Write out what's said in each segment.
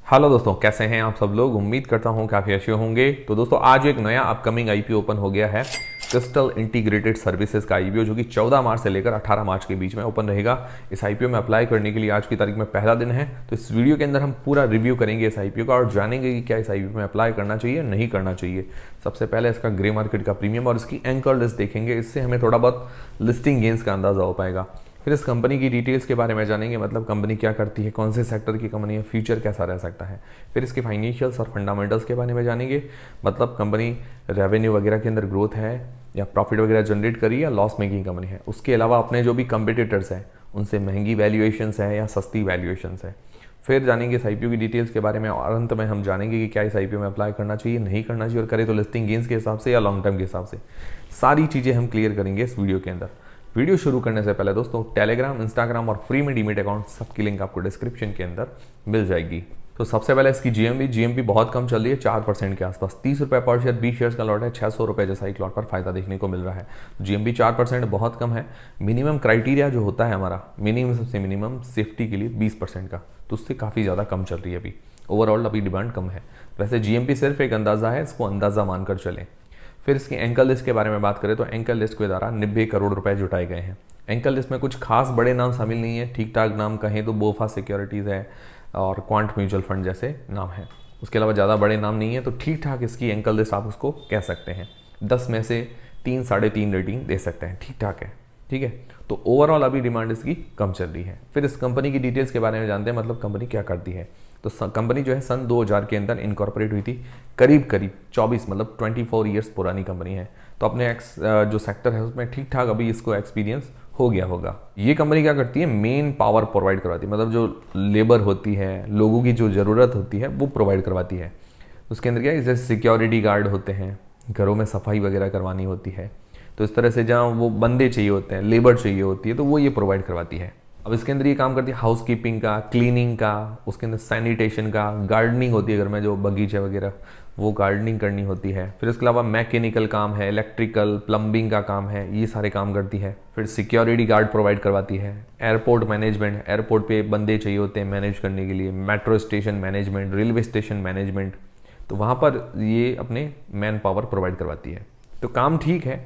Hello दोस्तों, कैसे हैं आप सब लोग। उम्मीद करता हूं काफ़ी अच्छे होंगे। तो दोस्तों आज एक नया अपकमिंग आईपीओ ओपन हो गया है, क्रिस्टल इंटीग्रेटेड सर्विसेज का आईपीओ, जो कि 14 मार्च से लेकर 18 मार्च के बीच में ओपन रहेगा। इस आईपीओ में अप्लाई करने के लिए आज की तारीख में पहला दिन है। तो इस वीडियो के अंदर हम पूरा रिव्यू करेंगे इस आईपीओ का और जानेंगे कि क्या इस आईपीओ में अप्लाई करना चाहिए नहीं करना चाहिए। सबसे पहले इसका ग्रे मार्केट का प्रीमियम और इसकी एंकर लिस्ट देखेंगे, इससे हमें थोड़ा बहुत लिस्टिंग गेंस का अंदाजा हो पाएगा। फिर इस कंपनी की डिटेल्स के बारे में जानेंगे, मतलब कंपनी क्या करती है, कौन से सेक्टर की कंपनी है, फ्यूचर कैसा रह सकता है। फिर इसके फाइनेंशियल्स और फंडामेंटल्स के बारे में जानेंगे, मतलब कंपनी रेवेन्यू वगैरह के अंदर ग्रोथ है या प्रॉफिट वगैरह जनरेट करी या लॉस मेकिंग कंपनी है। उसके अलावा अपने जो भी कंपिटिटर्स हैं उनसे महंगी वैल्यूएशंस है या सस्ती वैल्यूएशंस है। फिर जानेंगे इस आईपीओ की डिटेल्स के बारे में और अंत में हम जानेंगे कि क्या इस आईपीओ में अप्लाई करना चाहिए नहीं करना चाहिए, और करे तो लिस्टिंग गेंस के हिसाब से या लॉन्ग टर्म के हिसाब से। सारी चीज़ें हम क्लियर करेंगे इस वीडियो के अंदर। वीडियो शुरू करने से पहले दोस्तों टेलीग्राम, इंस्टाग्राम और फ्री में डीमेट अकाउंट सबकी लिंक आपको डिस्क्रिप्शन के अंदर मिल जाएगी। तो सबसे पहले इसकी जीएमबी बहुत कम चल रही है, 4% के आसपास, 30 रुपये पर शेयर, 20 शेयर्स का लॉट है, 600 रुपये जैसा एक लॉट पर फायदा देखने को मिल रहा है। जीएमबी 4% बहुत कम है। मिनिमम क्राइटेरिया जो होता है हमारा, मिनिमम से मिनिमम सेफ्टी के लिए 20% का, तो उससे काफ़ी ज़्यादा कम चल रही है अभी। ओवरऑल अभी डिमांड कम है। वैसे जीएमबी सिर्फ एक अंदाज़ा है, इसको अंदाज़ा मानकर चलें। फिर इसकी एंकर लिस्ट के बारे में बात करें तो एंकर लिस्ट के द्वारा 90 करोड़ रुपए जुटाए गए हैं। एंकर लिस्ट में कुछ खास बड़े नाम शामिल नहीं है, ठीक ठाक नाम कहें तो बोफा सिक्योरिटीज़ है और क्वांट म्यूचुअल फंड जैसे नाम है। उसके अलावा ज़्यादा बड़े नाम नहीं है, तो ठीक ठाक इसकी एंकर लिस्ट आप उसको कह सकते हैं। 10 में से 3 साढ़े 3 रेटिंग दे सकते हैं, ठीक ठाक है। ठीक है, तो ओवरऑल अभी डिमांड इसकी कम चल रही है। फिर इस कंपनी की डिटेल्स के बारे में जानते हैं, मतलब कंपनी क्या करती है। तो कंपनी जो है सन 2000 के अंदर इनकॉर्पोरेट हुई थी, करीब 24 मतलब 24 ईयर्स पुरानी कंपनी है। तो अपने जो सेक्टर है उसमें ठीक ठाक अभी इसको एक्सपीरियंस हो गया होगा। ये कंपनी क्या करती है, मेन पावर प्रोवाइड करवाती है, मतलब जो लेबर होती है, लोगों की जो ज़रूरत होती है वो प्रोवाइड करवाती है। उसके अंदर क्या है, जैसे सिक्योरिटी गार्ड होते हैं, घरों में सफाई वगैरह करवानी होती है, तो इस तरह से जहाँ वो बंदे चाहिए होते हैं, लेबर चाहिए होती है, तो वो ये प्रोवाइड करवाती है। अब इसके अंदर ये काम करती है हाउसकीपिंग का, क्लीनिंग का, उसके अंदर सैनिटेशन का, गार्डनिंग होती है घर में, जो बगीचे वगैरह वो गार्डनिंग करनी होती है। फिर इसके अलावा मैकेनिकल काम है, इलेक्ट्रिकल प्लम्बिंग का काम है, ये सारे काम करती है। फिर सिक्योरिटी गार्ड प्रोवाइड करवाती है। एयरपोर्ट मैनेजमेंट, एयरपोर्ट पे बंदे चाहिए होते हैं मैनेज करने के लिए, metro station management, railway station management, तो वहाँ पर ये अपने मैन पावर प्रोवाइड करवाती है। तो काम ठीक है,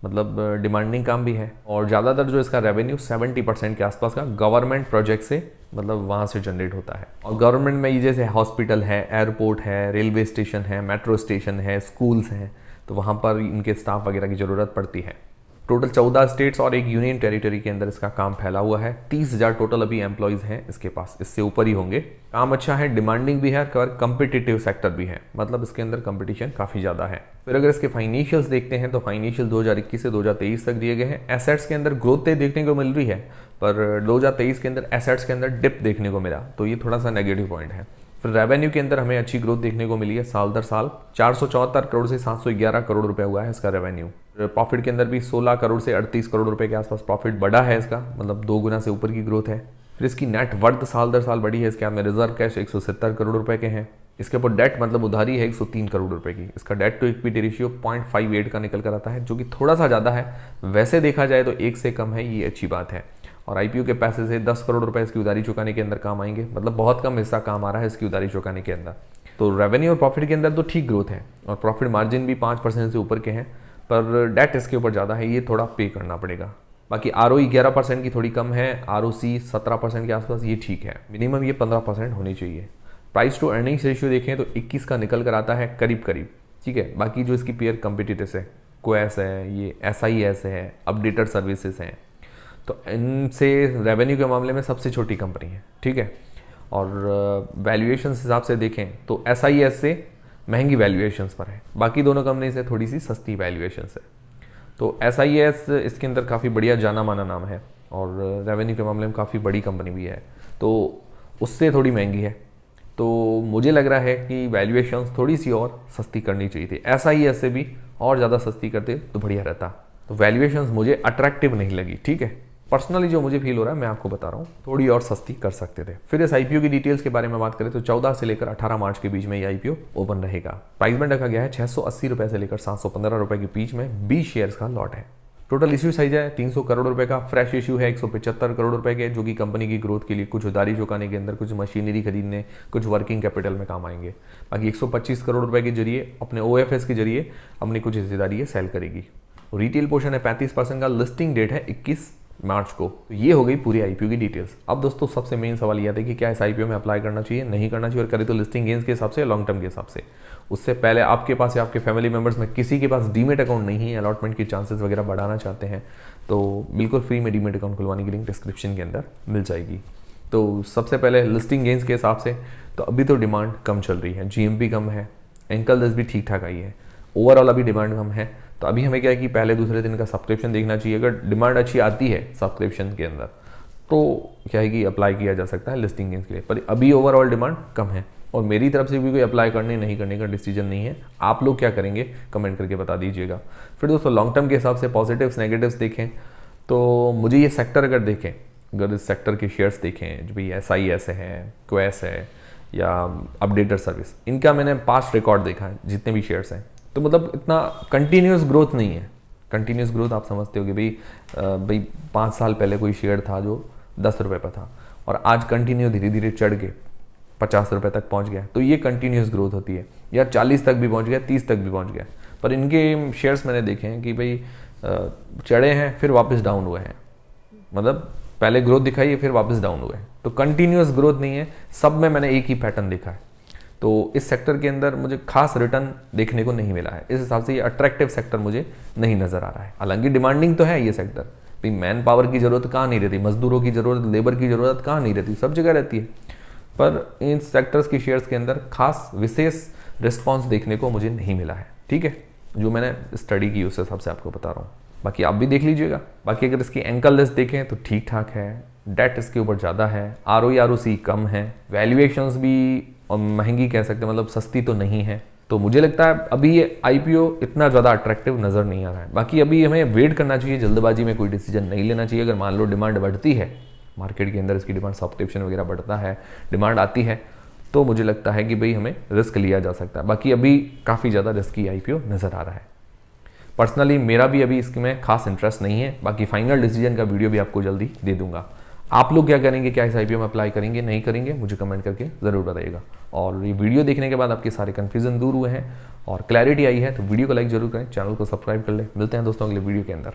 मतलब डिमांडिंग काम भी है। और ज़्यादातर जो इसका रेवेन्यू 70% के आसपास का गवर्नमेंट प्रोजेक्ट से, मतलब वहाँ से जनरेट होता है। और गवर्नमेंट में ये जैसे हॉस्पिटल है, एयरपोर्ट है, रेलवे स्टेशन है, मेट्रो स्टेशन है, स्कूल्स हैं, तो वहाँ पर इनके स्टाफ वगैरह की ज़रूरत पड़ती है। टोटल 14 स्टेट्स और एक यूनियन टेरिटरी के अंदर इसका काम फैला हुआ है। 30,000 टोटल अभी एम्प्लॉयज़ हैं इसके पास, इससे ऊपर ही होंगे। काम अच्छा है, डिमांडिंग भी है और कम्पिटिटिव सेक्टर भी है, मतलब इसके अंदर कंपटीशन काफ़ी ज़्यादा है। फिर अगर इसके फाइनेंशियल्स देखते हैं तो फाइनेंशियल 2021 से 2023 तक दिए गए हैं। एसेट्स के अंदर ग्रोथ देखने को मिल रही है, पर 2023 के अंदर एसेट्स के अंदर डिप देखने को मिला, तो ये थोड़ा सा नेगेटिव पॉइंट है। फिर रेवेन्यू के अंदर हमें अच्छी ग्रोथ देखने को मिली है, साल दर साल 474 करोड़ से 711 करोड़ रुपए हुआ है इसका रेवेन्यू। प्रॉफिट के अंदर भी 16 करोड़ से 38 करोड़ रुपए के आसपास प्रॉफिट बढ़ा है इसका, मतलब 2 गुना से ऊपर की ग्रोथ है। फिर इसकी नेट वर्थ साल दर साल बढ़ी है। इसके में रिजर्व कैश 170 करोड़ रुपए के हैं। इसके ऊपर डेट मतलब उधारी है 103 करोड़ रुपए की। इसका डेट टू इक्विटी रेशियो 0.58 का निकल कर आता है, जो कि थोड़ा सा ज़्यादा है। वैसे देखा जाए तो 1 से कम है, ये अच्छी बात है। और आईपीओ के पैसे से 10 करोड़ रुपए इसकी उधारी चुकाने के अंदर काम आएंगे, मतलब बहुत कम हिस्सा काम आ रहा है इसकी उधारी चुकाने के अंदर। तो रेवेन्यू और प्रॉफिट के अंदर तो ठीक ग्रोथ है और प्रॉफिट मार्जिन भी 5% से ऊपर के हैं, पर डेट इसके ऊपर ज़्यादा है, ये थोड़ा पे करना पड़ेगा। बाकी आरओई 11% की थोड़ी कम है, आरओसी 17% के आसपास, ये ठीक है। मिनिमम ये 15% होनी चाहिए। प्राइस टू अर्निंग्स रेशियो देखें तो 21 का निकल कर आता है करीब करीब, ठीक है। बाकी जो इसकी पेयर कंपिटिटर्स है, क्वेस है, ये SIS है, अपडेटेड सर्विसेज हैं, तो इनसे रेवेन्यू के मामले में सबसे छोटी कंपनी है, ठीक है। और वैल्यूएशन हिसाब से देखें तो SIS से महंगी वैल्यूएशंस पर है, बाकी दोनों कंपनी से थोड़ी सी सस्ती वैल्यूएशंस है। तो SIS इसके अंदर काफ़ी बढ़िया जाना माना नाम है और रेवेन्यू के मामले में काफ़ी बड़ी कंपनी भी है, तो उससे थोड़ी महंगी है। तो मुझे लग रहा है कि वैल्यूएशंस थोड़ी सी और सस्ती करनी चाहिए थी। SIS से भी और ज़्यादा सस्ती करते तो बढ़िया रहता। तो वैल्यूएशंस मुझे अट्रैक्टिव नहीं लगी, ठीक है। पर्सनली जो मुझे फील हो रहा है मैं आपको बता रहा हूँ, थोड़ी और सस्ती कर सकते थे। फिर इस आईपीओ की डिटेल्स के बारे में बात करें तो 14 से लेकर 18 मार्च के बीच में ये आईपीओ ओपन रहेगा। प्राइस बैंड रखा गया है 680 रुपये से लेकर 715 रुपये के बीच में। 20 शेयर्स का लॉट है। टोटल इश्यू साइज है 300 करोड़ रुपए का, फ्रेश इश्यू है 175 करोड़ रुपए के, जो कि कंपनी की ग्रोथ के लिए कुछ उधारी चुकाने के अंदर, कुछ मशीनरी खरीदने, कुछ वर्किंग कैपिटल में काम आएंगे। बाकी 125 करोड़ रुपए के जरिए अपने OFS के जरिए अपनी कुछ हिस्सेदारी सेल करेगी। रिटेल पोर्शन है 35% का, लिस्टिंग डेट है 21 मार्च को। ये हो गई पूरी IPO की डिटेल्स। अब दोस्तों सबसे मेन सवाल यह था कि क्या इस IPO में अप्लाई करना चाहिए, नहीं करना चाहिए, और करें तो लिस्टिंग गेन्स के हिसाब से या लॉन्ग टर्म के हिसाब से। उससे पहले आपके पास या आपके फैमिली मेंबर्स में किसी के पास डीमेट अकाउंट नहीं है, अलॉटमेंट की चांसेस वगैरह बढ़ाना चाहते हैं, तो बिल्कुल फ्री में डीमेट अकाउंट खुलवाने की लिंक डिस्क्रिप्शन के अंदर मिल जाएगी। तो सबसे पहले लिस्टिंग गेन्स के हिसाब से तो अभी तो डिमांड कम चल रही है, GMP कम है, एंकल दस भी ठीक ठाक आई है, ओवरऑल अभी डिमांड कम है। तो अभी हमें क्या है कि पहले दूसरे दिन का सब्सक्रिप्शन देखना चाहिए। अगर डिमांड अच्छी आती है सब्सक्रिप्शन के अंदर तो क्या है कि अप्लाई किया जा सकता है लिस्टिंग गेन्स के लिए, पर अभी ओवरऑल डिमांड कम है और मेरी तरफ से भी कोई अप्लाई करने नहीं करने का डिसीजन नहीं है। आप लोग क्या करेंगे कमेंट करके बता दीजिएगा। फिर दोस्तों लॉन्ग टर्म के हिसाब से पॉजिटिव्स नेगेटिव्स देखें तो मुझे ये सेक्टर अगर देखें, अगर इस सेक्टर के शेयर्स देखें जो भी SIS है, क्वेस है या अपडेटर सर्विस, इनका मैंने पास्ट रिकॉर्ड देखा है जितने भी शेयर्स हैं, तो मतलब इतना कंटिन्यूस ग्रोथ नहीं है। कंटिन्यूस ग्रोथ आप समझते हो कि भाई 5 साल पहले कोई शेयर था जो 10 रुपये पर था और आज कंटिन्यू धीरे धीरे चढ़ के 50 रुपये तक पहुंच गया, तो ये कंटिन्यूस ग्रोथ होती है। या 40 तक भी पहुंच गया, 30 तक भी पहुंच गया, पर इनके शेयर्स मैंने देखे हैं कि भाई चढ़े हैं फिर वापस डाउन हुए हैं, मतलब पहले ग्रोथ दिखाई है फिर वापस डाउन हुए हैं, तो कंटिन्यूस ग्रोथ नहीं है। सब में मैंने एक ही पैटर्न देखा है। तो इस सेक्टर के अंदर मुझे खास रिटर्न देखने को नहीं मिला है। इस हिसाब से ये अट्रैक्टिव सेक्टर मुझे नहीं नजर आ रहा है। हालांकि डिमांडिंग तो है ये सेक्टर, भाई मैन पावर की जरूरत कहाँ नहीं रहती, मजदूरों की जरूरत, लेबर की जरूरत कहाँ नहीं रहती, सब जगह रहती है। पर इन सेक्टर्स की शेयर्स के अंदर खास विशेष रिस्पॉन्स देखने को मुझे नहीं मिला है। ठीक है, जो मैंने स्टडी की उस हिसाब से आपको बता रहा हूँ, बाकी आप भी देख लीजिएगा। बाकी अगर इसकी एंकल लिस्ट देखें तो ठीक ठाक है, डेट इसके ऊपर ज़्यादा है, ROE ROC कम है, वैल्यूएशंस भी और महंगी कह सकते हैं, मतलब सस्ती तो नहीं है। तो मुझे लगता है अभी ये IPO इतना ज़्यादा अट्रैक्टिव नज़र नहीं आ रहा है। बाकी अभी हमें वेट करना चाहिए, जल्दबाजी में कोई डिसीजन नहीं लेना चाहिए। अगर मान लो डिमांड बढ़ती है, मार्केट के अंदर इसकी डिमांड, सब्सक्रिप्शन वगैरह बढ़ता है, डिमांड आती है, तो मुझे लगता है कि भाई हमें रिस्क लिया जा सकता है। बाकी अभी काफ़ी ज़्यादा रिस्की IPO नज़र आ रहा है। पर्सनली मेरा भी अभी इसमें खास इंटरेस्ट नहीं है। बाकी फाइनल डिसीजन का वीडियो भी आपको जल्दी दे दूंगा। आप लोग क्या करेंगे, क्या इस IPO में अप्लाई करेंगे नहीं करेंगे, मुझे कमेंट करके ज़रूर बताइएगा। और ये वीडियो देखने के बाद आपके सारे कन्फ्यूजन दूर हुए हैं और क्लैरिटी आई है तो वीडियो को लाइक जरूर करें, चैनल को सब्सक्राइब कर ले। मिलते हैं दोस्तों अगले वीडियो के अंदर।